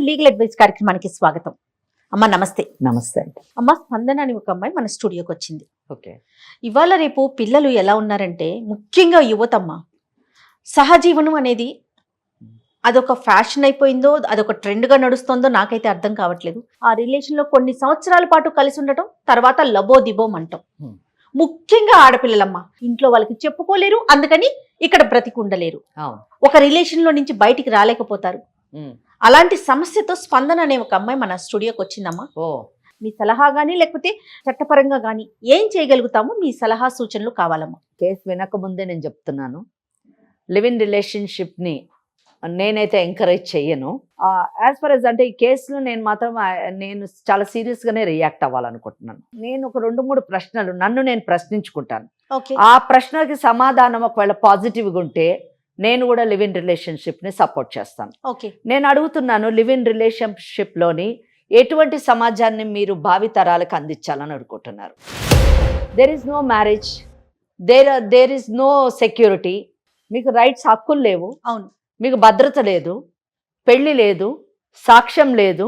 Legal advice కార్యక్రమానికి స్వాగతం. అమ్మ నమస్తే. నమస్తే అండి. అమ్మ స్పందన అని ఒక అమ్మాయి మన స్టూడియోకి వచ్చింది. ఓకే. ఇవాళ రేపు పిల్లలు ఎలా ఉన్నారంటే, ముఖ్యంగా యువతమ్మ, సహజీవనం అనేది అదొక ఫ్యాషన్ అయిపోయిందో, అదొక ట్రెండ్గా నడుస్తుందో నాకైతే అర్థం కావట్లేదు. ఆ రిలేషన్లో కొన్ని సంవత్సరాల పాటు కలిసి ఉండటం, తర్వాత లబో దిబోం అంటాం. ముఖ్యంగా ఆడపిల్లలమ్మ ఇంట్లో వాళ్ళకి చెప్పుకోలేరు, అందుకని ఇక్కడ బ్రతికుండలేరు. ఒక రిలేషన్లో నుంచి బయటికి రాలేకపోతారు. అలాంటి సమస్యతో స్పందన అనే ఒక అమ్మాయి మన స్టూడియోకి వచ్చిందమ్మా. మీ సలహా కానీ లేకపోతే చట్టపరంగా కానీ ఏం చేయగలుగుతామో మీ సలహా సూచనలు కావాలమ్మా. కేసు వినక ముందే నేను చెప్తున్నాను, లివ్ ఇన్ రిలేషన్షిప్ని నేనైతే ఎంకరేజ్ చెయ్యను. యాజ్ ఫర్ ఎస్ అంటే ఈ కేసులో నేను చాలా సీరియస్గానే రియాక్ట్ అవ్వాలనుకుంటున్నాను. నేను ఒక 2-3 ప్రశ్నలు నన్ను నేను ప్రశ్నించుకుంటాను. ఆ ప్రశ్నకి సమాధానం ఒకవేళ పాజిటివ్గా ఉంటే నేను కూడా లివ్ ఇన్ రిలేషన్షిప్ని సపోర్ట్ చేస్తాను. నేను అడుగుతున్నాను, లివ్ ఇన్ రిలేషన్షిప్లోని ఎటువంటి సమాజాన్ని మీరు భావితరాలకు అందించాలని అనుకుంటున్నారు? There is no marriage, there is no security, మీకు రైట్స్, హక్కులు లేవు. అవును. మీకు భద్రత లేదు, పెళ్లి లేదు, సాక్ష్యం లేదు.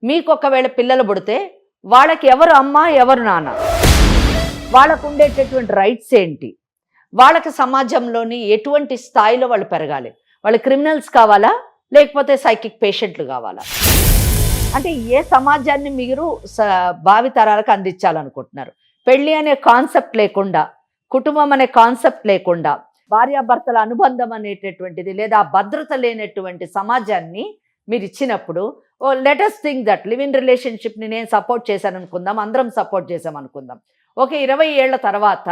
మీకు ఒకవేళ పిల్లలు పుడితే వాళ్ళకి ఎవరు అమ్మ ఎవరు నాన్న, వాళ్ళకు ఉండేటటువంటి రైట్స్ ఏంటి, వాళ్ళకి సమాజంలోని ఎటువంటి స్థాయిలో వాళ్ళు పెరగాలి, వాళ్ళు క్రిమినల్స్ కావాలా లేకపోతే సైకిక్ పేషెంట్లు కావాలా, అంటే ఏ సమాజాన్ని మీరు భావితరాలకు అందించాలనుకుంటున్నారు? పెళ్లి అనే కాన్సెప్ట్ లేకుండా, కుటుంబం అనే కాన్సెప్ట్ లేకుండా, భార్యాభర్తల అనుబంధం అనేటటువంటిది లేదా భద్రత లేనటువంటి సమాజాన్ని మీరు ఇచ్చినప్పుడు, let us think that live in రిలేషన్షిప్ని నేను సపోర్ట్ చేశాను అనుకుందాం, అందరం సపోర్ట్ చేసాం అనుకుందాం. ఒక 20 ఏళ్ల తర్వాత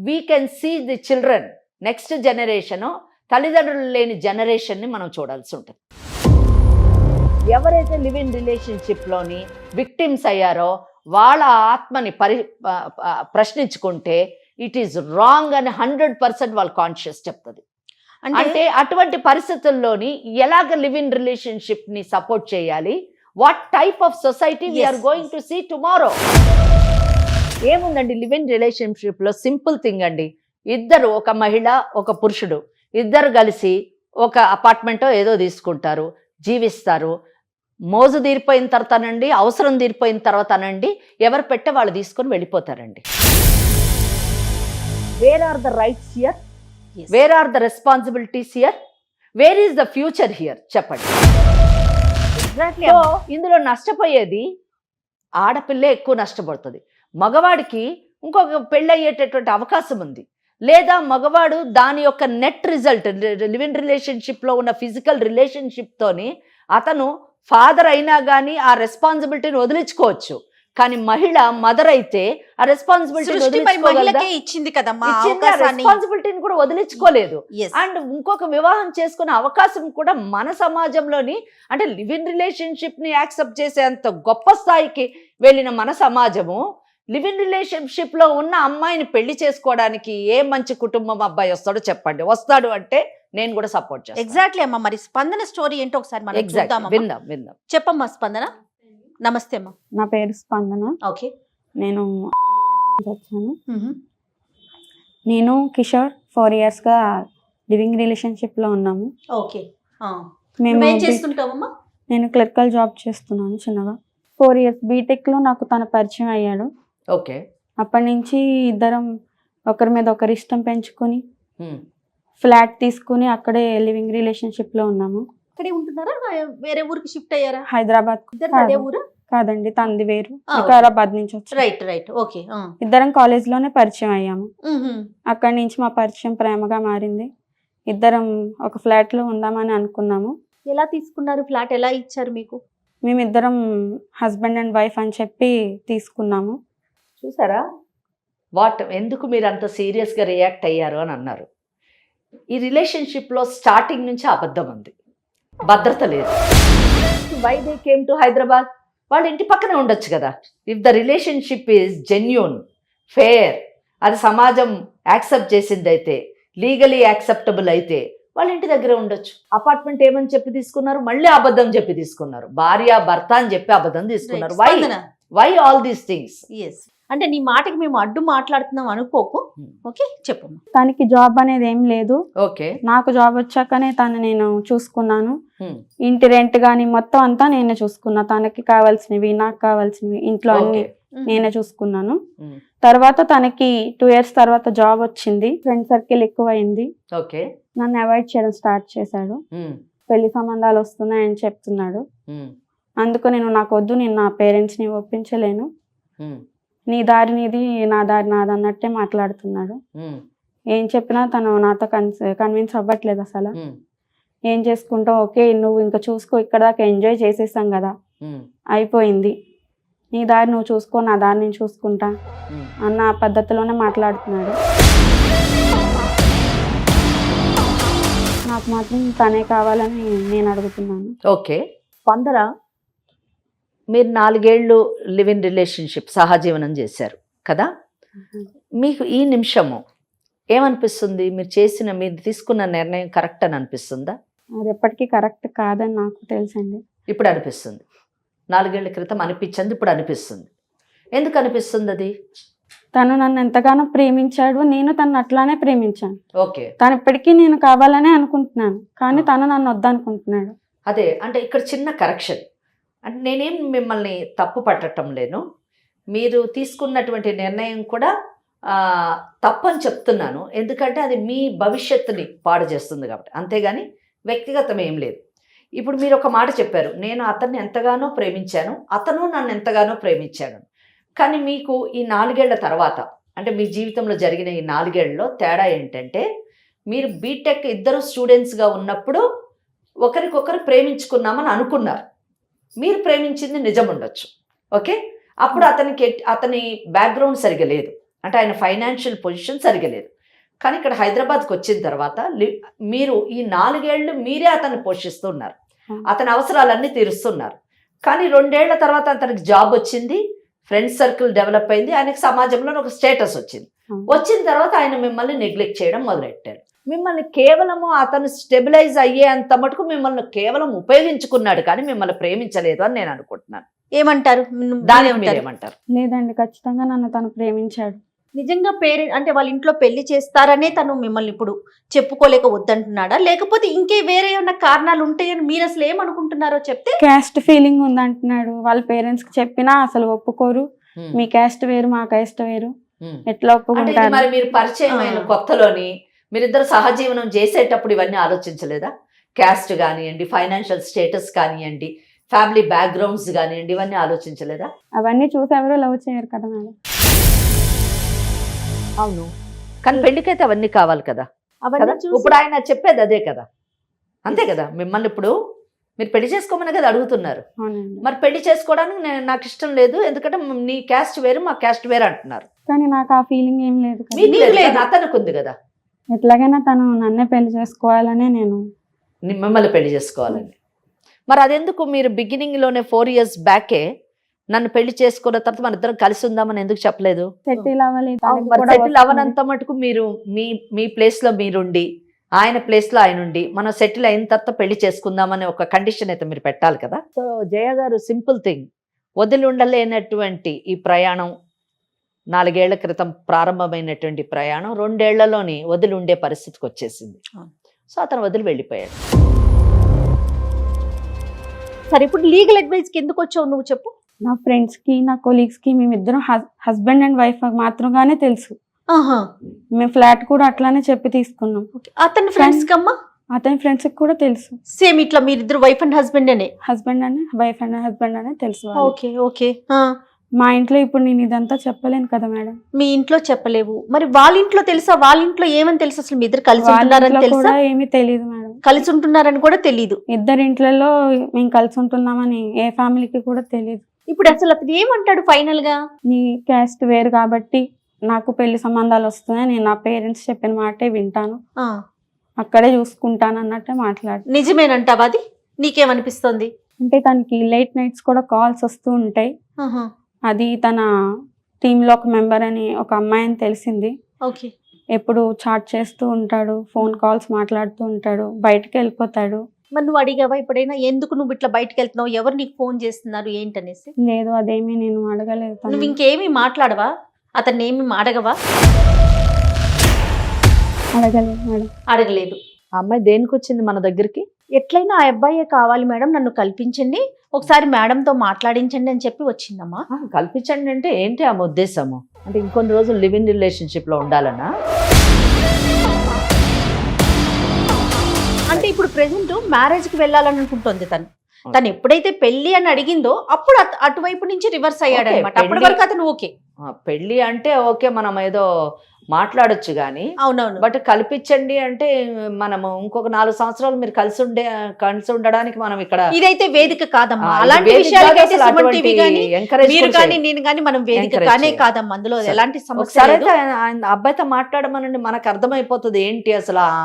we can see the children, next generation, తల్లిదండ్రులు లేని జనరేషన్ని మనం చూడాల్సి ఉంటుంది. ఎవరైతే లివ్ ఇన్ రిలేషన్షిప్లోని విక్టిమ్స్ అయ్యారో వాళ్ళ ఆత్మని ప్రశ్నించుకుంటే ఇట్ ఈస్ రాంగ్ అని 100% వాళ్ళ కాన్షియస్ చెప్తుంది. అంటే అటువంటి పరిస్థితుల్లోని ఎలాగ లివ్ ఇన్ రిలేషన్షిప్ని సపోర్ట్ చేయాలి, what type of society we are going to see tomorrow. ఏముందండి లివ్ ఇన్ రిలేషన్షిప్లో సింపుల్ థింగ్ అండి, ఇద్దరు, ఒక మహిళ ఒక పురుషుడు ఇద్దరు కలిసి ఒక అపార్ట్మెంటో ఏదో తీసుకుంటారు, జీవిస్తారు. మోజు తీరిపోయిన తర్వాతనండి, అవసరం తీరిపోయిన తర్వాతనండి ఎవరు పెట్టే వాళ్ళు తీసుకొని వెళ్ళిపోతారండి. Where are the rights here, where are the responsibilities here, where is the future here చెప్పండి. ఇందులో నష్టపోయేది ఆడపిల్లే ఎక్కువ నష్టపడుతుంది. మగవాడికి ఇంకొక పెళ్ళి అయ్యేటటువంటి అవకాశం ఉంది, లేదా మగవాడు దాని యొక్క నెట్ రిజల్ట్ లివ్ ఇన్ రిలేషన్షిప్లో ఉన్న ఫిజికల్ రిలేషన్షిప్తోని అతను ఫాదర్ అయినా కానీ ఆ రెస్పాన్సిబిలిటీని వదిలించుకోవచ్చు. కానీ మహిళ మదర్ అయితే ఆ రెస్పాన్సిబిలిటీని కూడా వదిలించుకోలేదు. అండ్ ఇంకొక వివాహం చేసుకునే అవకాశం కూడా మన సమాజంలోని, అంటే లివ్ ఇన్ రిలేషన్షిప్ ని యాక్సెప్ట్ చేసేంత గొప్ప స్థాయికి వెళ్ళిన మన సమాజము లివ్ ఇన్ రిలేషన్షిప్ లో ఉన్న అమ్మాయిని పెళ్లి చేసుకోవడానికి ఏ మంచి కుటుంబం అబ్బాయి వస్తాడో చెప్పండి. వస్తాడు అంటే నేను కూడా సపోర్ట్ చేస్తాను. ఎగ్జాక్ట్లీ అమ్మా. మరి స్పందన స్టోరీ ఏంటో ఒకసారి మనం విందాం. చెప్పమ్మా స్పందన. నమస్తే అమ్మా. నా పేరు స్పందన. ఓకే. నేను వచ్చాను. నేను కిషోర్ 4 yearsగా లివింగ్ రిలేషన్షిప్లో ఉన్నాము. ఓకే. మేము ఏం చేస్తుంటావమ్మా? నేను క్లరికల్ జాబ్ చేస్తున్నాను చిన్నగా. 4 years బీటెక్లో నాకు తన పరిచయం అయ్యాడు. ఓకే. అప్పటి నుంచి ఇద్దరం ఒకరి మీద ఒకరి ఇష్టం పెంచుకొని ఫ్లాట్ తీసుకుని అక్కడే లివింగ్ రిలేషన్షిప్లో ఉన్నాము. అక్కడే ఉంటున్నారా, వేరే ఊరికి షిఫ్ట్ అయ్యారా? హైదరాబాద్. కాదండి, తంది వేరు, వికారాబాద్ నుంచి వచ్చి. రైట్. ఓకే. ఇద్దరం కాలేజ్లోనే పరిచయం అయ్యాము. అక్కడి నుంచి మా పరిచయం ప్రేమగా మారింది. ఇద్దరం ఒక ఫ్లాట్లో ఉందామని అనుకున్నాము. ఎలా తీసుకున్నారు ఫ్లాట్? ఎలా ఇచ్చారు మీకు? మేమిద్దరం హస్బెండ్ అండ్ వైఫ్ అని చెప్పి తీసుకున్నాము. చూసారా ఎందుకు మీరు అంత సీరియస్గా రియాక్ట్ అయ్యారు అని అన్నారు. ఈ రిలేషన్షిప్లో స్టార్టింగ్ నుంచి అబద్ధం ఉంది, భద్రత లేదు. Why they came to Hyderabad? వాళ్ళ ఇంటి పక్కనే ఉండొచ్చు కదా. If the relationship is genuine, fair, అది సమాజం యాక్సెప్ట్ చేసింది అయితే, లీగలీ యాక్సెప్టబుల్ అయితే వాళ్ళ ఇంటి దగ్గరే ఉండొచ్చు. అపార్ట్మెంట్ ఏమని చెప్పి తీసుకున్నారు? మళ్ళీ అబద్ధం చెప్పి తీసుకున్నారు. భార్య భర్త అని చెప్పి అబద్ధం తీసుకున్నారు. Why all these things? అంటే నీ మాటకి మేము అడ్డు మాట్లాడుతున్నాం అనుకోకు. ఓకే చెప్పమ్మా. తనకి జాబ్ అనేది ఏం లేదు. ఓకే. నాకు జాబ్ వచ్చాకనే తను నేను చూసుకున్నాను. ఇంటి రెంట్ గాని మొత్తం అంతా నేనే చూసుకున్నా. తనకి కావాల్సినవి, నాకు కావాల్సినవి, ఇంట్లో అన్ని నేనే చూసుకున్నాను. తర్వాత తనకి 2 years తర్వాత జాబ్ వచ్చింది. ఫ్రెండ్ సర్కిల్ ఎక్కువైంది. ఓకే. నన్ను అవాయిడ్ చేయడం స్టార్ట్ చేశాడు. పెళ్లి సంబంధాలు వస్తున్నాయని చెప్తున్నాడు. అందుకు నాకు వద్దు, నేను నా పేరెంట్స్ ని ఒప్పించలేను, నీ దారి నీది, నా దారి నాది అన్నట్టే మాట్లాడుతున్నాడు. ఏం చెప్పినా తను నాతో కన్విన్స్ అవ్వట్లేదు అసలు. ఏం చేసుకుంటావు, ఓకే నువ్వు ఇంకా చూసుకో, ఇక్కడ దాకా ఎంజాయ్ చేసేసాం కదా, అయిపోయింది, నీ దారి నువ్వు చూసుకో, నా దారి నేను చూసుకుంటా అన్న పద్ధతిలోనే మాట్లాడుతున్నాడు. నాకు మాత్రం తనే కావాలని నేను అడుగుతున్నాను. ఓకే. స్పందన, మీరు 4 ఏళ్ళు లివ్ ఇన్ రిలేషన్షిప్ సహజీవనం చేశారు కదా, మీకు ఈ నిమిషము ఏమనిపిస్తుంది? మీరు తీసుకున్న నిర్ణయం కరెక్ట్ అని అనిపిస్తుందా? అది ఎప్పటికీ కరెక్ట్ కాదని నాకు తెలుసండి. ఇప్పుడు అనిపిస్తుంది. 4 ఏళ్ల క్రితం అనిపించింది, ఇప్పుడు అనిపిస్తుంది. ఎందుకు అనిపిస్తుంది అది? తను నన్ను ఎంతగానో ప్రేమించాడు, నేను తను అట్లానే ప్రేమించాను. ఓకే. తను ఇప్పటికీ నేను కావాలనే అనుకుంటున్నాను, కానీ తను నన్ను వద్దనుకుంటున్నాడు. అదే అంటే ఇక్కడ చిన్న కరెక్షన్. అంటే నేనేం మిమ్మల్ని తప్పు పట్టడం లేను, మీరు తీసుకున్నటువంటి నిర్ణయం కూడా తప్పని చెప్తున్నాను. ఎందుకంటే అది మీ భవిష్యత్తుని పాడు చేస్తుంది కాబట్టి, అంతేగాని వ్యక్తిగతం ఏం లేదు. ఇప్పుడు మీరు ఒక మాట చెప్పారు, నేను అతన్ని ఎంతగానో ప్రేమించాను, అతను నన్ను ఎంతగానో ప్రేమించాను. కానీ మీకు ఈ 4 ఏళ్ల తర్వాత, అంటే మీ జీవితంలో జరిగిన ఈ 4 ఏళ్లలో తేడా ఏంటంటే, మీరు బీటెక్ ఇద్దరు స్టూడెంట్స్గా ఉన్నప్పుడు ఒకరికొకరు ప్రేమించుకున్నామని అనుకున్నారు. మీరు ప్రేమించింది నిజం ఉండొచ్చు, ఓకే. అప్పుడు అతని బ్యాక్గ్రౌండ్ సరిగా లేదు, అంటే ఆయన ఫైనాన్షియల్ పొజిషన్ సరిగా లేదు. కానీ ఇక్కడ హైదరాబాద్కి వచ్చిన తర్వాత మీరు ఈ 4 ఏళ్ళు మీరే అతన్ని పోషిస్తున్నారు, అతని అవసరాలన్నీ తీరుస్తున్నారు. కానీ 2 ఏళ్ల తర్వాత అతనికి జాబ్ వచ్చింది, ఫ్రెండ్ సర్కిల్ డెవలప్ అయింది, ఆయనకి సమాజంలో ఒక స్టేటస్ వచ్చింది. వచ్చిన తర్వాత ఆయన మిమ్మల్ని నెగ్లెక్ట్ చేయడం మొదలెట్టారు. మిమ్మల్ని కేవలము అతను స్టెబిలైజ్ అయ్యేంత మటుకు మిమ్మల్ని కేవలం ఉపయోగించుకున్నాడు, కానీ మిమ్మల్ని ప్రేమించలేదు అని నేను అనుకుంటున్నాను. ఏమంటారు? దానికి మీరు ఏమంటారు? లేదండి, ఖచ్చితంగా నన్ను తను ప్రేమించాడు. నిజంగా పేరెంట్ అంటే వాళ్ళ ఇంట్లో పెళ్లి చేస్తారనే తను మిమ్మల్ని ఇప్పుడు చెప్పుకోలేక వద్దంటున్నాడా, లేకపోతే ఇంకే వేరే ఏమన్నా కారణాలు ఉంటాయని మీరు అసలు ఏమనుకుంటున్నారో చెప్తే? క్యాస్ట్ ఫీలింగ్ ఉందంటున్నాడు. వాళ్ళ పేరెంట్స్ కి చెప్పినా అసలు ఒప్పుకోరు. మీ క్యాస్ట్ వేరు, మా క్యాస్ట్ వేరు, ఎట్లా ఒప్పుకుంటారు? మరి మీరు పరిచయం అయిన కొత్తలోని మీరిద్దరు సహజీవనం చేసేటప్పుడు ఇవన్నీ ఆలోచించలేదా? క్యాస్ట్ కానివ్వండి, ఫైనాన్షియల్ స్టేటస్ కానివ్వండి, ఫ్యామిలీ బ్యాక్గ్రౌండ్స్ కానివ్వండి, ఇవన్నీ ఆలోచించలేదా? అవన్నీ చూసి ఎవరు లవ్ చేయరు కదా మేడం. అవును, కానీ పెళ్లికైతే అవన్నీ కావాలి కదా. అవన్నీ చూసి ఇప్పుడు ఆయన చెప్పేది అదే కదా, అంతే కదా. మిమ్మల్ని ఇప్పుడు మీరు పెళ్లి చేసుకోమని కదా అడుగుతున్నారు. అవునండి. మరి పెళ్లి చేసుకోవడానికి నాకు ఇష్టం లేదు, ఎందుకంటే నీ క్యాస్ట్ వేరు, మా క్యాస్ట్ వేరు అంటున్నారు. కానీ నాకు ఆ ఫీలింగ్ ఏం లేదు కదా. మీకు లేదు, అతనికి ఉంది కదా. ఎట్లాగైనా తను నన్నే పెళ్లి చేసుకోవాలనే నేను మిమ్మల్ని పెళ్లి చేసుకోవాలని. మరి అదెందుకు మీరు బిగినింగ్లోనే 4 years బ్యాకే నన్ను పెళ్లి చేసుకున్న తర్వాత మన ఇద్దరం కలిసి ఉందామని ఎందుకు చెప్పలేదు? సెటిల్ అవ్వాలి. సెటిల్ అవ్వనంత మటుకు మీరు మీ ప్లేస్లో మీరుండి, ఆయన ప్లేస్లో ఆయన ఉండి, మనం సెటిల్ అయిన తర్వాత పెళ్లి చేసుకుందామని ఒక కండిషన్ అయితే మీరు పెట్టాలి కదా. సో జయ గారు, సింపుల్ థింగ్, వదిలి ఉండలేనటువంటి ఈ ప్రయాణం, 4 ఏళ్ల క్రితం ప్రారంభమైనటువంటి ప్రయాణం 2 ఏళ్లలోని వదిలి ఉండే పరిస్థితికి వచ్చేసింది. సో అతను వదిలి వెళ్ళిపోయాడు. సరే, ఇప్పుడు లీగల్ అడ్వైస్కి ఎందుకు వచ్చావు నువ్వు చెప్పు? నా ఫ్రెండ్స్ కి, నా కొలీగ్స్ కి మేమిద్దరం హస్బెండ్ అండ్ వైఫ్ మాత్రంగానే తెలుసు. మేము ఫ్లాట్ కూడా అట్లానే చెప్పి తీసుకున్నాం. అతని ఫ్రెండ్స్ కమ్మా? అతని ఫ్రెండ్స్ కి కూడా తెలుసు. సేమ్ ఇట్లా మీరిద్దరు వైఫ్ అండ్ హస్బెండ్ అనే? హస్బెండ్ అని, వైఫ్ అండ్ హస్బెండ్ అనే తెలుసు. Okay okay. మా ఇంట్లో ఇప్పుడు నేను ఇదంతా చెప్పలేను కదా మేడం. మీ ఇంట్లో చెప్పలేవు, మరి వాళ్ళ ఇంట్లో తెలుసా? వాళ్ళ ఇంట్లో ఏమని తెలుసు? అసలు మీ ఇద్దరు కలిసి ఉంటున్నారని తెలుసా? ఏమీ తెలియదు మేడం. కలిసి ఉంటున్నారని కూడా తెలియదు. ఇద్దరి ఇంట్లలో మేము కలిసి ఉంటున్నామని ఏ ఫ్యామిలీకి కూడా తెలియదు. ఇప్పుడు అసలు అతను ఏమంటాడు ఫైనల్ గా? నీ క్యాస్ట్ వేరు కాబట్టి నాకు పెళ్లి సంబంధాలు వస్తున్నాయి, నేను నా పేరెంట్స్ చెప్పిన మాటే వింటాను, అక్కడే చూసుకుంటాను అన్నట్టే మాట్లాడు. నిజమేనంటావా అది? నీకేమనిపిస్తుంది? అంటే తనకి లేట్ నైట్స్ కూడా కాల్స్ వస్తూ ఉంటాయి. అది తన టీంలో ఒక మెంబర్ అని, ఒక అమ్మాయి అని తెలిసింది. ఎప్పుడు చాట్ చేస్తూ ఉంటాడు, ఫోన్ కాల్స్ మాట్లాడుతూ ఉంటాడు, బయటకు వెళ్ళిపోతాడు. మరి నువ్వు అడిగావా ఎప్పుడైనా ఎందుకు నువ్వు ఇట్లా బయటకు వెళ్తున్నావు, ఎవరు నీకు ఫోన్ చేస్తున్నారు ఏంటనేసి? లేదు, అదేమీ నేను అడగలేదు తనని. నువ్వు ఇంకేమీ మాట్లాడవా, అతన్ని ఏమి అడగవా? అడగలేదు మేడం. అడగలేదు. ఆ అమ్మాయి దేనికి వచ్చింది మన దగ్గరికి? ఎట్లయినా ఆ అబ్బాయే కావాలి మేడం, నన్ను కల్పించండి, ఒకసారి మేడంతో మాట్లాడించండి అని చెప్పి వచ్చిందమ్మా. కల్పించండి అంటే ఏంటి ఆమె ఉద్దేశము? అంటే ఇంకొన్ని రోజులు లివ్ ఇన్ రిలేషన్షిప్ లో ఉండాలనా? అంటే ఇప్పుడు ప్రెసెంట్ మ్యారేజ్ కి వెళ్ళాలని అనుకుంటుంది తను ఎప్పుడైతే పెళ్లి అని అడిగిందో అప్పుడు అటువైపు నుంచి రివర్స్ అయ్యాడు Okay, అనమాట. అప్పటి వరకు అతను ఓకే. పెళ్లి అంటే ఓకే, మనం ఏదో మాట్లాడొచ్చు గానీ, అవునవును. బట్ కల్పించండి అంటే మనము ఇంకొక 4 సంవత్సరాలు మీరు కలిసి ఉండడానికి మనం ఇక్కడ ఇదైతే వేదిక కాదమ్మా. ఇది అలాంటి వేదిక విషయాలకైతే కాదు, సుమన్ టీవీ గానీ encourage మీరు కూడా కానీ చేయరు. నేను కానీ మనం వేదిక Encourage కానే చేయరు. కాదమ్మా, అందులో సరే. ఎలాంటి సమస్య ఒకసారి లేదు. అయితే ఆయన అబ్బాయితో మాట్లాడమనండి, మనకు అర్థమైపోతుంది ఏంటి అసలు ఆ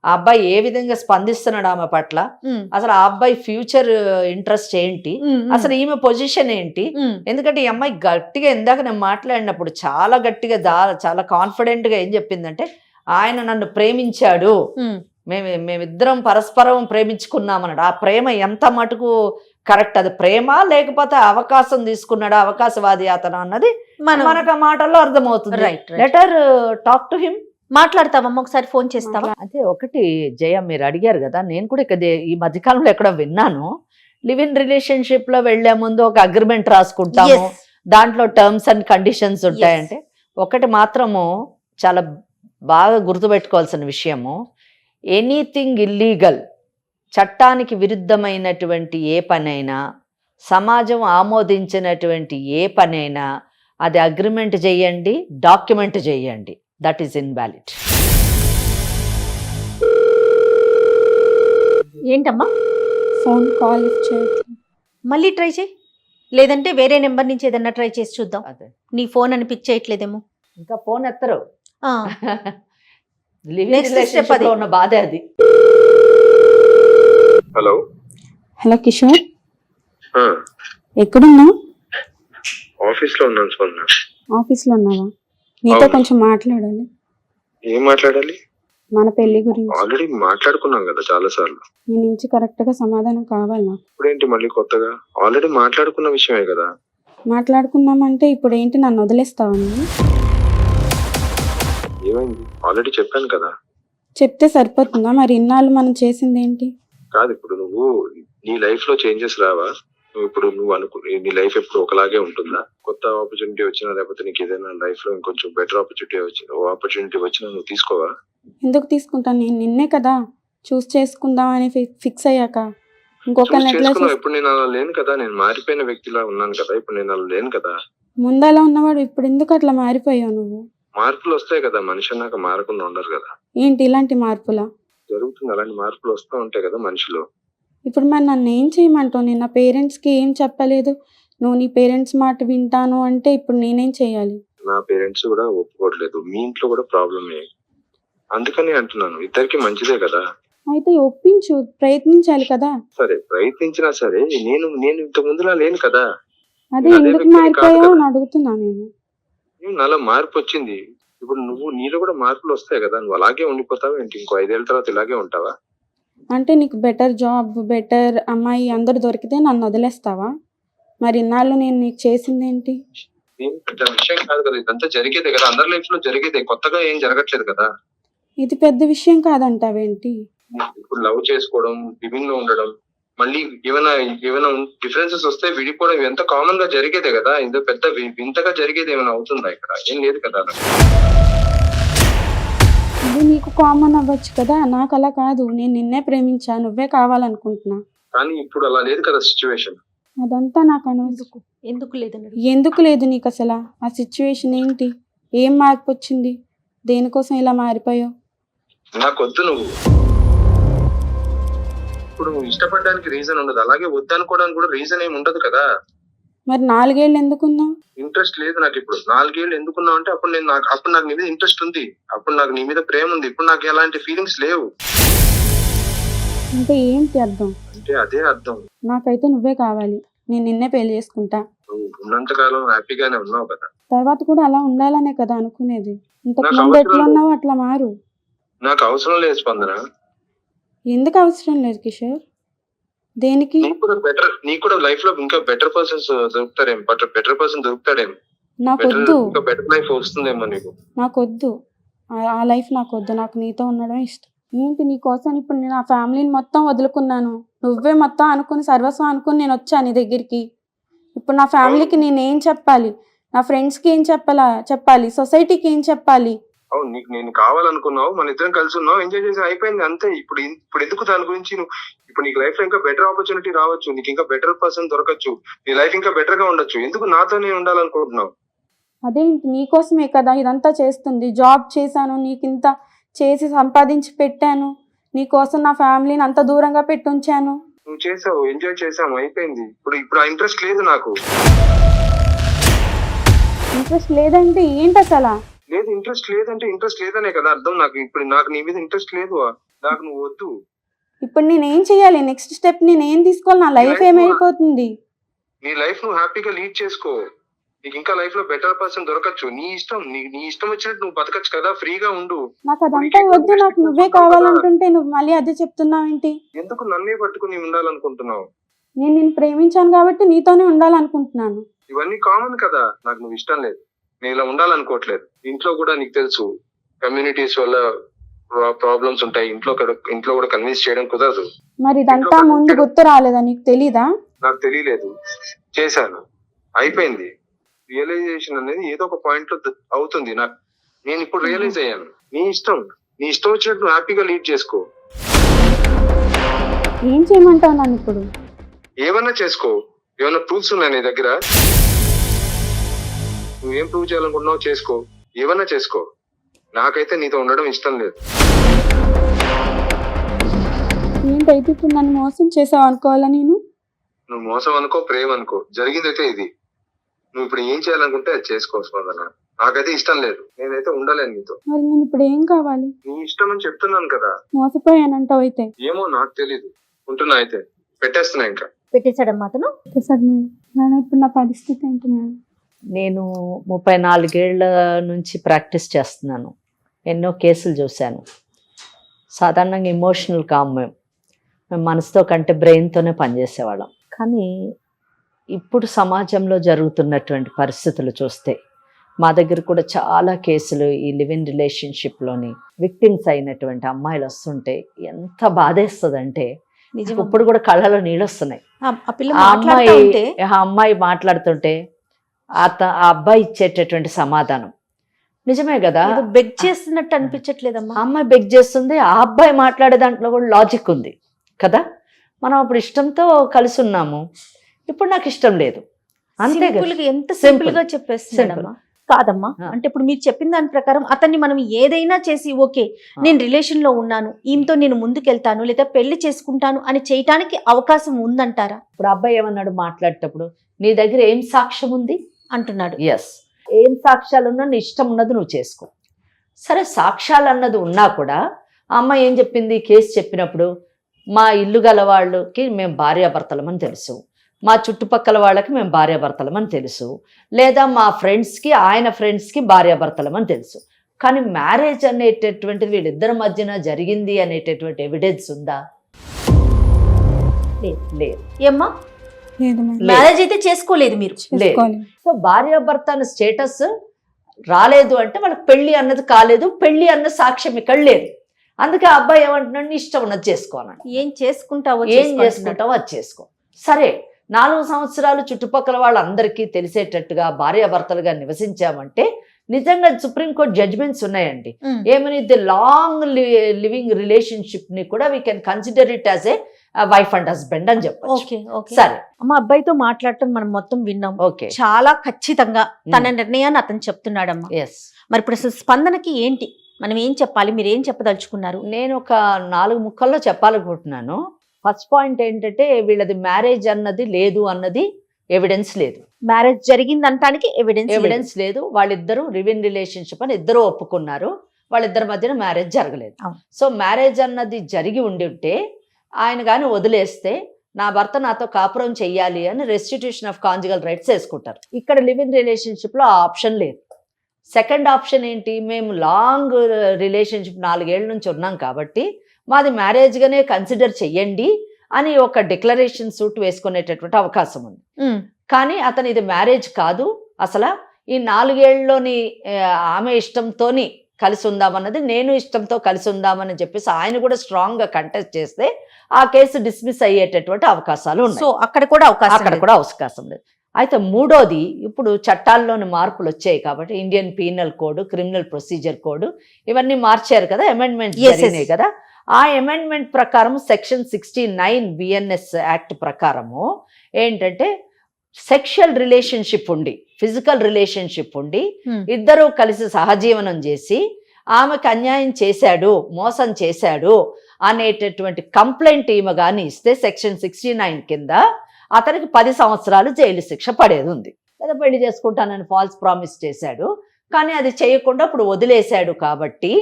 అబ్బాయి ఏ విధంగా స్పందిస్తున్నాడు ఆమె పట్ల, ఉమ్, అసలు ఆ అబ్బాయి ఫ్యూచర్ ఇంట్రెస్ట్ ఏంటి, ఉమ్, ఉమ్, అసలు ఈమె పొజిషన్ ఏంటి. ఉమ్, ఎందుకంటే ఈ అమ్మాయి గట్టిగా ఇందాక నేను మాట్లాడినప్పుడు చాలా గట్టిగా చాలా కాన్ఫిడెంట్ గా ఏం చెప్పిందంటే, ఆయన నన్ను ప్రేమించాడు, ఉమ్, మేమిద్దరం పరస్పరం ప్రేమించుకున్నామన్నాడు. ఆ ప్రేమ ఎంత మటుకు కరెక్ట్, అది ప్రేమ లేకపోతే అవకాశం తీసుకున్నాడు, అవకాశవాది అతను అన్నది మనకు ఆ మాటల్లో అర్థమవుతుంది. Write letter talk to him. మాట్లాడతావమ్మా, ఒకసారి ఫోన్ చేస్తావా? అదే ఒకటి జయ, మీరు అడిగారు కదా, నేను కూడా ఇక్కడ ఈ మధ్యకాలంలో ఎక్కడో విన్నాను, లివ్ ఇన్ రిలేషన్షిప్ లో వెళ్లే ముందు ఒక అగ్రిమెంట్ రాసుకుంటాము, Yes. దాంట్లో టర్మ్స్ అండ్ కండిషన్స్ ఉంటాయంటే. ఒకటి మాత్రము చాలా బాగా గుర్తుపెట్టుకోవాల్సిన విషయము, ఎనీథింగ్ ఇల్లీగల్, చట్టానికి విరుద్ధమైనటువంటి ఏ పనైనా, సమాజం ఆమోదించినటువంటి ఏ పనైనా అది అగ్రిమెంట్ చేయండి, డాక్యుమెంట్ చేయండి, దట్ ఈస్ ఇన్వాలిడ్. ఏంటమ్మా ఫోన్ కాల్ లిఫ్ట్ చేయట్లేదు. మళ్ళీ ట్రై చేయి, లేదంటే వేరే నెంబర్ నుంచి ఏదన్నా ట్రై చేసి చూద్దాం. అదే నీ ఫోన్ అని పిక్ చేయట్లేదేమో. ఇంకా ఫోన్ ఎత్తరు. ఆ, live in Next step relationship అది. లో ఉన్న బాధే అది. హలో. హలో కిషోర్, ఆ, ఎక్కడున్నావు? ఆఫీస్ లో ఉన్నాను స్పందన. ఆఫీస్లో ఉన్నావా? నీతో అవును. కొంచెం మాట్లాడాలి, ఏం మాట్లాడాలి? మన పెళ్లి గురించి. ఆల్రెడీ మాట్లాడుకున్నాం కదా చాలా సార్లు. నీ నుంచి కరెక్ట్ గా సమాధానం కావాలి నాకు. ఇప్పుడేంటి మళ్ళీ కొత్తగా? ఆల్రెడీ మాట్లాడుకున్న విషయమే కదా. మాట్లాడుకుందామంటే ఇప్పుడు ఏంటి, నన్ను వదిలేస్తావా నువ్వు? ఏమైంది? ఆల్రెడీ చెప్పాను కదా. చెప్తే సరిపోతుందా? మరి ఇన్నాళ్ళు మనం చేసింది ఏంటి? కాదు, ఇప్పుడు నువ్వు నీ లైఫ్ లో చేంజెస్ రావా? నువ్వు నీ లైఫ్ ఎప్పుడు ఒకలాగే ఉంటుందా? కొత్త ఆపర్చునిటీ వచ్చినా, లేకపోతే నీకు ఏదైనా లైఫ్ లో ఇంకొంచెం బెటర్ ఆపర్చునిటీ వచ్చినా నువ్వు తీసుకోవా? ఎందుకు తీసుకుంటాను? నేను నిన్నే కదా చూస్ చేసుకుందాం అని ఫిక్స్ అయ్యాక ఇంకొక చూస్ నెట్లో చేసుకున్నావు. ఇప్పుడు నేను అలా లేను కదా, నేను మారిపోయిన వ్యక్తిలా ఉన్నాను కదా. ఇప్పుడు నేను అలా లేను కదా. ముందు అలా ఉన్నవాడు ఇప్పుడు ఎందుకు అట్లా మారిపోయావు నువ్వు? మార్పులు వస్తాయి కదా, మనిషి అన్నాక మారకుండా ఉండరు కదా. ఏంటి ఇలాంటి మార్పులా? జరుగుతుంది, అలాంటి మార్పులు వస్తూ ఉంటాయి కదా మనిషిలో. ఇప్పుడు మరి నన్ను ఏం చేయమంటావు? నేను నా పేరెంట్స్కి ఏం చెప్పలేదు, నువ్వు నీ పేరెంట్స్ మాట వింటాను అంటే ఇప్పుడు నేనేం చేయాలి? నా పేరెంట్స్ కూడా ఒప్పుకోవట్లేదు, మీ ఇంట్లో కూడా ప్రాబ్లమే. అందుకని అంటున్నాను, ఇద్దరికి మంచిదే కదా. అయితే ఒప్పించు, ప్రయత్నించాలి కదా. సరే, ప్రయత్నించినా సరే నేను ఇంత ముందులా లేను కదా. అదే అదే ఎందుకు వ్యక్తిని మారిపోయావు కాదు అని కదా. అడుగుతున్నా నేను. నాలో మార్పు వచ్చింది. ఇప్పుడు నీలో కూడా మార్పులు వస్తాయి కదా. నువ్వు అలాగే ఉండిపోతావా ఏంటి? ఇంకో 5 ఏళ్ళ తర్వాత ఇలాగే ఉంటావా? అంటే నీకు బెటర్ జాబ్, బెటర్ అమ్మాయి అందరు దొరికితే నన్ను వదిలేస్తావా? మరి ఇన్నాళ్ళు నేను నీకు చేసింది ఏంటి? ఏం పెద్ద విషయం కాదు కదా, ఇదంతా జరిగేదే కదా, అందరి లైఫ్ లో జరిగేదే, కొత్తగా ఏం జరగట్లేదు కదా. ఇది పెద్ద విషయం కాదంటావేంటి? ఇప్పుడు లవ్ చేసుకోవడం, లివింగ్ లో ఉండడం, మళ్ళీ ఏమైనా డిఫరెన్సెస్ వస్తే విడిపోవడం, ఎంత కామన్ గా జరిగేదే కదా. ఇంత పెద్ద వింతగా జరిగేది ఏమైనా అవుతుందా? ఇక్కడ ఏం లేదు కదా. ఇది నీకు కామన్ అవ్వచ్చు కదా, నాకు అలా కాదు. నేను నిన్నే ప్రేమించా, నువ్వే కావాలనుకుంటున్నా. కానీ ఇప్పుడు అలా లేదు కదా సిచ్యువేషన్. అదంతా నాకు అనవసరం. ఎందుకు లేదన్నాడు? ఎందుకు లేదు నీకు అసలు? ఆ సిచ్యువేషన్ ఏంటి? ఏం మార్పు వచ్చింది? దేనికోసం ఇలా మారిపోయావు? నాకొద్దు నువ్వు. ఇప్పుడు నువ్వు ఇష్టపడడానికి రీజన్ ఉండదు, అలాగే వద్దనుకోవడానికి కూడా రీజన్ ఏమి ఉండదు కదా. మరి 4 ఏళ్ళు ఎందుకున్నావు? ఇంట్రెస్ట్ లేదు నాకు ఇప్పుడు. 4 ఏళ్ళు ఎందుకున్నావు అంటే అప్పుడు నాకు నీ మీద ఇంట్రెస్ట్ ఉంది, అప్పుడు నాకు నీ మీద ప్రేమ ఉంది. ఇప్పుడు నాకు ఎలాంటి ఫీలింగ్స్ లేవు. అంటే ఏంటి అర్థం? అంటే అదే అర్థం. నాకైతే నువ్వే కావాలి, నేను నిన్నే పెళ్లి చేసుకుంటా. నువ్వు ఉన్నంతకాలం హ్యాపీగానే ఉన్నావు కదా. తర్వాత కూడా అలా ఉండాలనే కదా అనుకునేది. ఇంతకు నాకు ముందు అవసరం ఎట్లా లేదు. ఉన్నావో అట్లా మారు. నాకు అవసరం లేదు స్పందన. ఎందుకు అవసరం లేదు కిషోర్? దేనికి? నీకు కూడా లైఫ్ లో ఇంకా బెటర్ పర్సన్స్ దొరుకుతారేం, బెటర్ పర్సన్ దొరుకుతాడేం, నాకొద్దు, ఇంకా బెటర్ లైఫ్ వస్తుందేమో నీకు. నాకొద్దు, ఆ లైఫ్ నాకొద్దు. నాకు నీతో ఉండడమే ఇష్టం. ఏంటి నీ కోసం ఇప్పుడు నేను ఆ ఫ్యామిలీని మొత్తం వదులుకున్నాను. నువ్వే మొత్తం అనుకుని సర్వస్వం అనుకుని నేను వచ్చాను నీ దగ్గరికి. ఇప్పుడు నా ఫ్యామిలీకి నేనేం చెప్పాలి? నా ఫ్రెండ్స్కి ఏం చెప్పాలి? సొసైటీకి ఏం చెప్పాలి? అవును, నీకు నేను కావాలనుకున్నావు, మన ఇద్దరం కలిసి ఉన్నావు, ఎంజాయ్ చేసి అయిపోయింది అంతే. ఇప్పుడు ఎందుకు దాని గురించి నువ్వు? ఇప్పుడు నీకు లైఫ్ లో ఇంకా బెటర్ ఆపర్చునిటీ రావచ్చు, నీకు ఇంకా బెటర్ పర్సన్ దొరకచ్చు, నీ లైఫ్ ఇంకా బెటర్ గా ఉండొచ్చు. ఎందుకు నాతోనే ఉండాలనుకుంటున్నావు? అదేంటి, నీకోసమే కదా ఇదంతా చేస్తుంది. జాబ్ చేశాను, నీకింత చేసి సంపాదించి పెట్టాను, నీకోసం నా ఫ్యామిలీని అంత దూరంగా పెట్టి ఉంచాను. నువ్వు చేసావు, ఎంజాయ్ చేసాము, అయిపోయింది. ఇప్పుడు ఆ ఇంట్రెస్ట్ లేదు నాకు. ఇంట్రెస్ట్ లేదంటే ఏంటి అసలు? లేదు, ఇంట్రెస్ట్ లేదంటే ఇంట్రెస్ట్ లేదనే కదా అర్థం. నాకు నీ మీద ఇంట్రెస్ట్ లేదు, నాకు నువ్వు వద్దు. ఇప్పుడు నేనేం చెయ్యాలి? నెక్స్ట్ స్టెప్ నేనేం తీసుకోవాలి? నా లైఫ్ ఏమైపోతుంది? నీ లైఫ్ నువ్వు హ్యాపీగా లీడ్ చేసుకో. నీకు ఇంకా లైఫ్ లో బెటర్ పర్సన్ దొరకచ్చు. నీ ఇష్టం, నీ ఇష్టం వచ్చినట్టు నువ్వు బతకచ్చు కదా, ఫ్రీగా ఉండు. నాకు అదంతా వద్దు, నాకు నువ్వే కావాలంటుంటే నువ్వు మళ్ళీ అదే చెప్తున్నావేంటి? ఎందుకు నన్నే పట్టుకుని ఉండాలనుకుంటున్నావు? నేను నిన్ను ప్రేమించాను కాబట్టి నీతోనే ఉండాలనుకుంటున్నాను. ఇవన్నీ కామన్ కదా. నాకు నువ్వు ఇష్టం లేదు, నేను ఇలా ఉండాలనుకోవట్లేదు. ఇంట్లో కూడా నీకు తెలుసు, కమ్యూనిటీస్ వల్ల ప్రాబ్లమ్స్ ఉంటాయి. ఇంట్లో కూడా కన్విన్స్ చేయడం కుదరదు. మరి ఇదంతా ముందు గుర్తు రాలేదా? నీకు తెలీదా? నాకు తెలియలేదు, చేశాను, అయిపోయింది. రియలైజేషన్ అనేది ఏదో ఒక పాయింట్ లో అవుతుంది. నేను ఇప్పుడు రియలైజ్ అయ్యాను. నీ ఇష్టం వచ్చినట్టు నువ్వు హ్యాపీగా లీడ్ చేసుకో. ఏం చేయమంటావు నన్ను ఇప్పుడు? ఏమన్నా చేసుకో. ఏమన్నా ప్రూఫ్స్ ఉన్నాయి నీ దగ్గర? నువ్వేం ప్రూవ్ చేయాలనుకుంటున్నావు చేసుకో, ఏమన్నా చేసుకో. నాకైతే నీతో ఉండడం ఇష్టం లేదు. ఏంటైతే ఇప్పుడు నన్ను మోసం చేసావు అనుకోవాలా నేను? నువ్వు మోసం అనుకో, ప్రేమ అనుకో, జరిగిందైతే ఇది. నువ్వు ఇప్పుడు ఏం చేయాలనుకుంటే అది చేసుకో స్పందన. నాకైతే ఇష్టం లేదు, నేనైతే ఉండలేను నీతో. మరి నేను ఇప్పుడు ఏం కావాలి? నీ ఇష్టం అని చెప్తున్నాను కదా. మోసపోయానంటావు అయితే? ఏమో నాకు తెలీదు. ఉంటున్నా అయితే, పెట్టేస్తున్నా. ఇంకా పెట్టేశాడమ్మా అతను. మేడం ఇప్పుడు నా పరిస్థితి ఏంటి మేడం? నేను 34 ఏళ్ల నుంచి ప్రాక్టీస్ చేస్తున్నాను. ఎన్నో కేసులు చూశాను. సాధారణంగా ఎమోషనల్ కామ్ మేము మనసుతో కంటే బ్రెయిన్తోనే పనిచేసేవాళ్ళం. కానీ ఇప్పుడు సమాజంలో జరుగుతున్నటువంటి పరిస్థితులు చూస్తే మా దగ్గర కూడా చాలా కేసులు ఈ లివ్ ఇన్ రిలేషన్షిప్లోని విక్టిమ్స్ అయినటువంటి అమ్మాయిలు వస్తుంటే ఎంత బాధేస్తుందంటే ఇప్పుడు కూడా కళ్ళలో నీళ్ళు వస్తున్నాయి. ఆ అమ్మాయి మాట్లాడుతుంటే ఆ అబ్బాయి ఇచ్చేటటువంటి సమాధానం నిజమే కదా. బెగ్ చేస్తున్నట్టు అనిపించట్లేదమ్మా. అమ్మాయి బెగ్ చేస్తుంది, ఆ అబ్బాయి మాట్లాడే దాంట్లో కూడా లాజిక్ ఉంది కదా. మనం అప్పుడు ఇష్టంతో కలిసి ఉన్నాము, ఇప్పుడు నాకు ఇష్టం లేదు, అంతే. ఎంత సింపుల్ గా చెప్పేస్తున్నాడమ్మా. కాదమ్మా, అంటే ఇప్పుడు మీరు చెప్పిన దాని ప్రకారం అతన్ని మనం ఏదైనా చేసి ఓకే నేను రిలేషన్ లో ఉన్నాను, ఈమెతో నేను ముందుకెళ్తాను లేదా పెళ్లి చేసుకుంటాను అని చేయటానికి అవకాశం ఉందంటారా? ఇప్పుడు అబ్బాయి ఏమన్నాడు మాట్లాడేటప్పుడు, నీ దగ్గర ఏం సాక్ష్యం ఉంది అంటున్నాడు. ఎస్, ఏం సాక్ష్యాలు ఉన్నా నీ ఇష్టం ఉన్నది నువ్వు చేసుకో. సరే, సాక్ష్యాలు అన్నది ఉన్నా కూడా ఆ అమ్మాయి ఏం చెప్పింది? కేసు చెప్పినప్పుడు మా ఇల్లు గల వాళ్ళకి మేము భార్యాభర్తలమని తెలుసు, మా చుట్టుపక్కల వాళ్ళకి మేము భార్యాభర్తలమని తెలుసు, లేదా మా ఫ్రెండ్స్కి ఆయన ఫ్రెండ్స్కి భార్యాభర్తలమని తెలుసు. కానీ మ్యారేజ్ అనేటటువంటిది వీళ్ళిద్దరి మధ్యన జరిగింది అనేటటువంటి ఎవిడెన్స్ ఉందా? లేదు. ఏమ్మా, మ్యారేజ్ అయితే చేసుకోలేదు మీరు? లేదు. సో భార్యాభర్త అన్న స్టేటస్ రాలేదు అంటే వాళ్ళకి పెళ్లి అన్నది కాలేదు, పెళ్లి అన్న సాక్ష్యం ఇక్కడ లేదు. అందుకే ఆ అబ్బాయి ఏమంటున్నాడు, నీ ఇష్టం ఉన్నది చేసుకోవాలని. ఏం చేసుకుంటావో అది చేసుకో. సరే, 4 సంవత్సరాలు చుట్టుపక్కల వాళ్ళందరికీ తెలిసేటట్టుగా భార్యాభర్తలుగా నివసించామంటే నిజంగా సుప్రీంకోర్టు జడ్జిమెంట్స్ ఉన్నాయండి. ఏమని, ది లాంగ్ లివింగ్ రిలేషన్షిప్ ని కూడా we can consider it as a wife and husband అని చెప్పొచ్చు. సరే, అమ్మ అబ్బాయితో మాట్లాడటం మనం మొత్తం విన్నాం. ఓకే, చాలా ఖచ్చితంగా తన నిర్ణయాన్ని అతను చెప్తున్నాడమ్మా. మరి ఇప్పుడు అసలు స్పందనకి ఏంటి, మనం ఏం చెప్పాలి, మీరు ఏం చెప్పదలుచుకున్నారు? నేను ఒక 4 ముక్కల్లో చెప్పాలనుకుంటున్నాను. ఫస్ట్ పాయింట్ ఏంటంటే, వీళ్ళది మ్యారేజ్ అన్నది లేదు అన్నది ఎవిడెన్స్ లేదు. మ్యారేజ్ జరిగిందంటానికి ఎవిడెన్స్ లేదు. వాళ్ళిద్దరూ లివ్ ఇన్ రిలేషన్షిప్ అని ఇద్దరు ఒప్పుకున్నారు, వాళ్ళిద్దరి మధ్యన మ్యారేజ్ జరగలేదు. సో మ్యారేజ్ అన్నది జరిగి ఉండి ఉంటే ఆయన కానీ వదిలేస్తే నా భర్త నాతో కాపురం చెయ్యాలి అని రెస్టిట్యూషన్ ఆఫ్ కాంజుగల్ రైట్స్ వేసుకుంటారు. ఇక్కడ లివ్ ఇన్ రిలేషన్షిప్లో ఆ ఆప్షన్ లేదు. సెకండ్ ఆప్షన్ ఏంటి, మేము లాంగ్ రిలేషన్షిప్ 4 ఏళ్ల నుంచి ఉన్నాం కాబట్టి మాది మ్యారేజ్గానే కన్సిడర్ చెయ్యండి అని ఒక డిక్లరేషన్ సూట్ వేసుకునేటటువంటి అవకాశం ఉంది. ఉమ్. కానీ అతను ఇది మ్యారేజ్ కాదు, అసలు ఈ 4 ఏళ్లలోని ఆమె ఇష్టంతోని కలిసి ఉందామన్నది, నేను ఇష్టంతో కలిసి ఉందామని చెప్పేసి ఆయన కూడా స్ట్రాంగ్ గా కంటెస్ట్ చేస్తే ఆ కేసు డిస్మిస్ అయ్యేటటువంటి అవకాశాలు ఉన్నాయి. సో అక్కడ కూడా అవకాశం లేదు. అయితే మూడోది, ఇప్పుడు చట్టాల్లోని మార్పులు వచ్చాయి కాబట్టి Indian penal code, criminal procedure code ఇవన్నీ మార్చారు కదా, అమెండ్మెంట్ జరిగినాయి కదా. ఆ అమెండ్మెంట్ ప్రకారం సెక్షన్ 69 బిఎన్ఎస్ యాక్ట్ ప్రకారము ఏంటంటే సెక్షువల్ రిలేషన్షిప్ ఉండి, ఫిజికల్ రిలేషన్షిప్ ఉండి ఇద్దరూ కలిసి సహజీవనం చేసి ఆమెకు అన్యాయం చేశాడు, మోసం చేశాడు అనేటటువంటి కంప్లైంట్ ఈమె కానీ ఇస్తే సెక్షన్ 69 కింద అతనికి 10 సంవత్సరాలు జైలు శిక్ష పడేది ఉంది. లేదా పెళ్లి చేసుకుంటానని ఫాల్స్ ప్రామిస్ చేశాడు, కానీ అది చేయకుండా ఇప్పుడు వదిలేశాడు కాబట్టి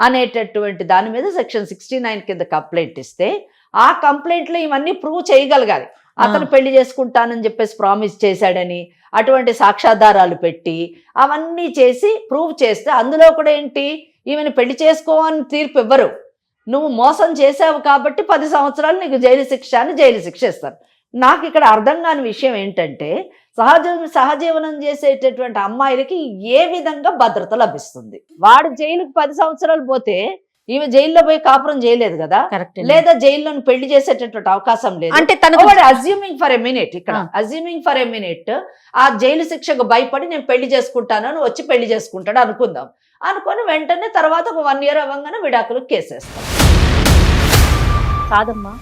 అనేటటువంటి దాని మీద సెక్షన్ 69 కింద కంప్లైంట్ ఇస్తే ఆ కంప్లైంట్లో ఇవన్నీ ప్రూవ్ చేయగలగాలి. అతను పెళ్లి చేసుకుంటానని చెప్పేసి ప్రామిస్ చేశాడని అటువంటి సాక్ష్యాధారాలు పెట్టి అవన్నీ చేసి ప్రూవ్ చేస్తే అందులో కూడా ఏంటి, ఈమెను పెళ్లి చేసుకోవని తీర్పు ఇవ్వరు, నువ్వు మోసం చేసావు కాబట్టి 10 సంవత్సరాలు నీకు జైలు శిక్ష అని జైలు శిక్ష ఇస్తారు. నాకు ఇక్కడ అర్థం కాని విషయం ఏంటంటే సహజీవనం చేసేటటువంటి అమ్మాయిలకి ఏ విధంగా భద్రత లభిస్తుంది? వాడు జైలుకి 10 సంవత్సరాలు పోతే ఈమె జైల్లో పోయి కాపురం చేయలేదు కదా, లేదా జైల్లో పెళ్లి చేసేటటువంటి అవకాశం లేదు. అంటే తను అజ్యూమింగ్ ఫర్ ఎ మినిట్, ఇక్కడ అజ్యూమింగ్ ఫర్ ఎ మినిట్ ఆ జైలు శిక్షకు భయపడి నేను పెళ్లి చేసుకుంటానని వచ్చి పెళ్లి చేసుకుంటాడు అనుకుందాం. అనుకొని వెంటనే తర్వాత ఒక 1 year అవ్వగానే విడాకులు కేసేస్తాం. కాదమ్మా,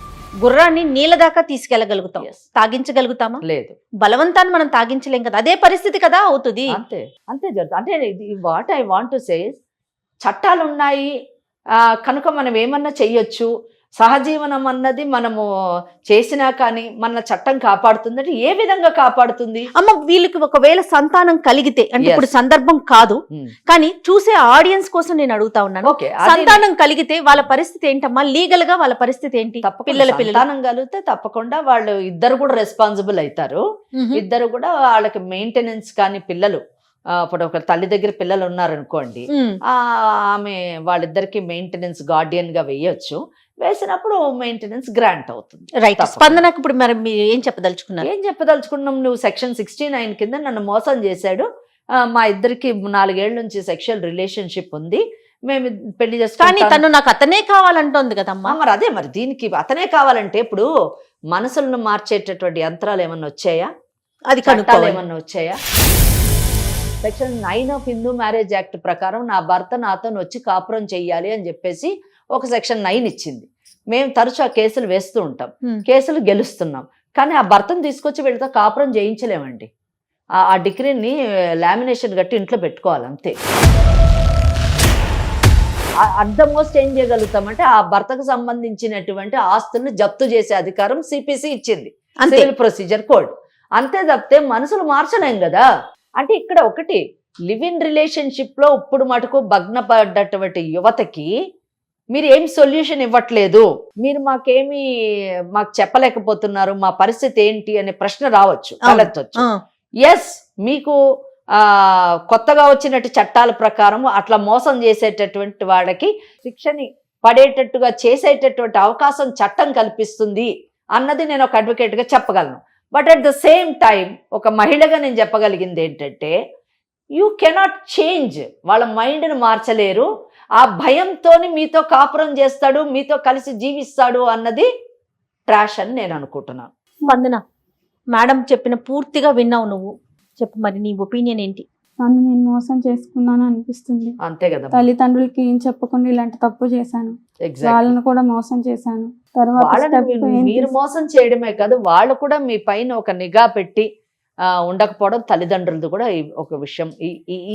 గుర్రాన్ని నీళ్ళ దాకా తీసుకెళ్లగలుగుతాం, తాగించగలుగుతామా? లేదు. బలవంతాన్ని మనం తాగించలేం కదా, అదే పరిస్థితి కదా అవుతుంది. అంతే జరుగుతుంది. అంటే what I want to say, చట్టాలు ఉన్నాయి కనుక మనం ఏమన్నా చెయ్యొచ్చు. సహజీవనం అన్నది మనము చేసినా కానీ మన చట్టం కాపాడుతుందంటే ఏ విధంగా కాపాడుతుంది? అమ్మ, వీళ్ళకి ఒకవేళ సంతానం కలిగితే, అంటే ఇప్పుడు సందర్భం కాదు కానీ చూసే ఆడియన్స్ కోసం నేను అడుగుతా ఉన్నాను, సంతానం కలిగితే వాళ్ళ పరిస్థితి ఏంటమ్మా? లీగల్ గా వాళ్ళ పరిస్థితి ఏంటి? పిల్లల సంతానం కలిగితే తప్పకుండా వాళ్ళు ఇద్దరు కూడా రెస్పాన్సిబుల్ అవుతారు. ఇద్దరు కూడా వాళ్ళకి మెయింటెనెన్స్ కానీ పిల్లలు ఇప్పుడు ఒక తల్లి దగ్గర పిల్లలు ఉన్నారనుకోండి, ఆమె వాళ్ళిద్దరికి మెయింటెనెన్స్ గార్డియన్ గా వేయొచ్చు. వేసినప్పుడు మెయింటెనెన్స్ గ్రాంట్ అవుతుంది. రైట్. స్పందనకు ఇప్పుడు మరి మీరు ఏం చెప్పదలుచుకున్నాం? నువ్వు సెక్షన్ 69 కింద నన్ను మోసం చేశాడు, మా ఇద్దరికి 4 ఏళ్ల నుంచి సెక్షువల్ రిలేషన్షిప్ ఉంది, మేము పెళ్లి చేసుకుంటాం, కానీ తను నాకు అతనే కావాలంటోంది కదమ్మా. మరి అదే, మరి దీనికి అతనే కావాలంటే ఇప్పుడు మనసులను మార్చేటటువంటి యంత్రాలు ఏమన్నా వచ్చాయా? అది చట్టాలు ఏమన్నా వచ్చాయా? Section 9 of Hindu marriage act ప్రకారం నా భర్త నాతో వచ్చి కాపురం చెయ్యాలి అని చెప్పేసి ఒక సెక్షన్ 9 ఇచ్చింది. మేము తరచు ఆ కేసులు వేస్తూ ఉంటాం, కేసులు గెలుస్తున్నాం, కానీ ఆ భర్తను తీసుకొచ్చి వీళ్ళతో కాపురం చేయించలేమండి. ఆ డిగ్రీని లామినేషన్ కట్టి ఇంట్లో పెట్టుకోవాలి అంతే. అట్ ద మోస్ట్ ఏం చేయగలుగుతామంటే ఆ భర్తకు సంబంధించినటువంటి ఆస్తులను జప్తు చేసే అధికారం సిపిసి ఇచ్చింది, సివిల్ ప్రొసీజర్ కోడ్. అంతే తప్పితే మనసులు మార్చలేం కదా. అంటే ఇక్కడ ఒకటి, లివ్ ఇన్ రిలేషన్షిప్ లో ఇప్పుడు మటుకు భగ్నపడ్డటువంటి యువతకి మీరు ఏం సొల్యూషన్ ఇవ్వట్లేదు, మీరు మాకు చెప్పలేకపోతున్నారు, మా పరిస్థితి ఏంటి అనే ప్రశ్న రావచ్చు, తలెత్తొచ్చు. ఎస్, మీకు కొత్తగా వచ్చినట్టు చట్టాల ప్రకారం అట్లా మోసం చేసేటటువంటి వాళ్ళకి శిక్షని పడేటట్టుగా చేసేటటువంటి అవకాశం చట్టం కల్పిస్తుంది అన్నది నేను ఒక అడ్వకేట్ గా చెప్పగలను. But at the same time ఒక మహిళగా నేను చెప్పగలిగింది ఏంటంటే, యూ కెనాట్ చేంజ్, వాళ్ళ మైండ్ని మార్చలేరు. ఆ భయంతో మీతో కాపురం చేస్తాడు, మీతో కలిసి జీవిస్తాడు అన్నది ట్రాష్ అని నేను అనుకుంటున్నాను. వందన, మేడం చెప్పిన పూర్తిగా విన్నావు నువ్వు, చెప్పు మరి నీ ఒపీనియన్ ఏంటి? నన్ను నేను మోసం చేసుకున్నాను అనిపిస్తుంది. అంతే కదా, తల్లిదండ్రులకి ఏం చెప్పకుండా ఇలాంటి తప్పు చేశాను, వాళ్ళను కూడా మోసం చేశాను. తర్వాత మీరు మోసం చేయడమే కాదు, వాళ్ళు కూడా మీ పైన ఒక నిఘా పెట్టి ఉండకపోవడం తల్లిదండ్రులది కూడా ఒక విషయం.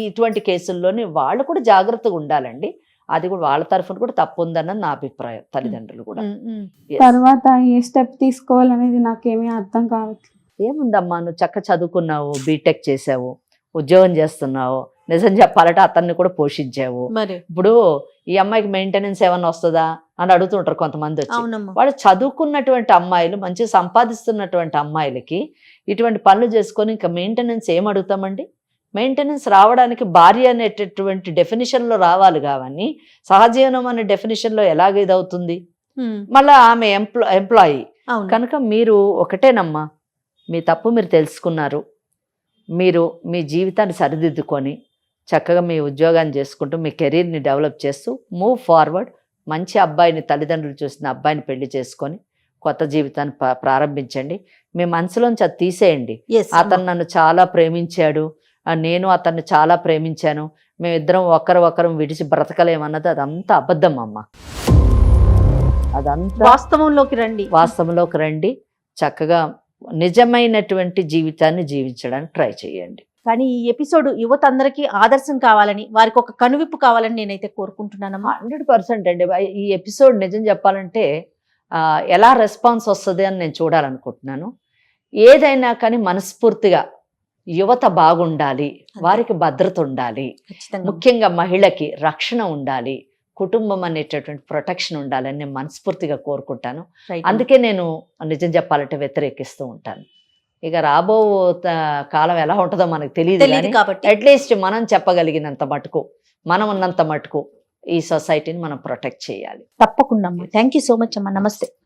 ఇటువంటి కేసుల్లోని వాళ్ళు కూడా జాగ్రత్తగా ఉండాలండి. అది కూడా వాళ్ళ తరఫున కూడా తప్పు ఉందన్నది నా అభిప్రాయం. తల్లిదండ్రులు కూడా తర్వాత ఏ స్టెప్ తీసుకోవాలనేది నాకేమీ అర్థం కావట్లేదు. ఏముందమ్మా, నువ్వు చదువుకున్నావు, బీటెక్ చేసావు, ఉద్యోగం చేస్తున్నావు, నిజం చెప్పాలంటే అతన్ని కూడా పోషించావు. ఇప్పుడు ఈ అమ్మాయికి మెయింటెనెన్స్ ఏమన్నా వస్తుందా అని అడుగుతుంటారు కొంతమంది వచ్చి. వాళ్ళు చదువుకున్నటువంటి అమ్మాయిలు, మంచి సంపాదిస్తున్నటువంటి అమ్మాయిలకి ఇటువంటి పనులు చేసుకొని ఇంకా మెయింటెనెన్స్ ఏం అడుగుతామండి? మెయింటెనెన్స్ రావడానికి భార్య అనేటటువంటి డెఫినేషన్ లో రావాలి కావని సహజీవనం అనే డెఫినేషన్ లో ఎలాగ ఇదవుతుంది? మళ్ళీ ఆమె ఎంప్లాయీ, అవును. కనుక మీరు ఒకటేనమ్మా, మీ తప్పు మీరు తెలుసుకున్నారు. మీరు మీ జీవితాన్ని సరిదిద్దుకొని చక్కగా మీ ఉద్యోగాన్ని చేసుకుంటూ మీ కెరీర్ని డెవలప్ చేస్తూ మూవ్ ఫార్వర్డ్. మంచి అబ్బాయిని, తల్లిదండ్రులు చూసిన అబ్బాయిని పెళ్లి చేసుకొని కొత్త జీవితాన్ని ప్రారంభించండి. మీ మనసులోంచి అది తీసేయండి. Yes, అమ్మా. అతను నన్ను చాలా ప్రేమించాడు, నేను అతన్ని చాలా ప్రేమించాను, మేమిద్దరం ఒకరు విడిచి బ్రతకలేమన్నది అదంతా అబద్ధం అమ్మ. అదంతా వాస్తవంలోకి రండి. వాస్తవంలోకి రండి. చక్కగా నిజమైనటువంటి జీవితాన్ని జీవించడానికి ట్రై చేయండి. కానీ ఈ ఎపిసోడ్ యువత అందరికీ ఆదర్శం కావాలని, వారికి ఒక కనువిప్పు కావాలని నేనైతే కోరుకుంటున్నానమ్మా. 100% అండి. ఈ ఎపిసోడ్ నిజం చెప్పాలంటే ఎలా రెస్పాన్స్ వస్తుంది అని నేను చూడాలనుకుంటున్నాను. ఏదైనా కానీ మనస్ఫూర్తిగా యువత బాగుండాలి, వారికి భద్రత ఉండాలి, ఖచ్చితంగా. ముఖ్యంగా మహిళకి రక్షణ ఉండాలి, కుటుంబం అనేటటువంటి ప్రొటెక్షన్ ఉండాలని నేను మనస్ఫూర్తిగా కోరుకుంటాను. Right. అందుకే నేను నిజం చెప్పాలంటే వ్యతిరేకిస్తూ ఉంటాను. ఇక రాబో కాలం ఎలా ఉంటుందో మనకు తెలియదు తెలియదు కాబట్టి అట్లీస్ట్ మనం చెప్పగలిగినంత మటుకు, మనం ఉన్నంత మటుకు ఈ సొసైటీని మనం ప్రొటెక్ట్ చేయాలి. తప్పకుండా అమ్మా. థ్యాంక్ యూ సో మచ్ అమ్మా. నమస్తే.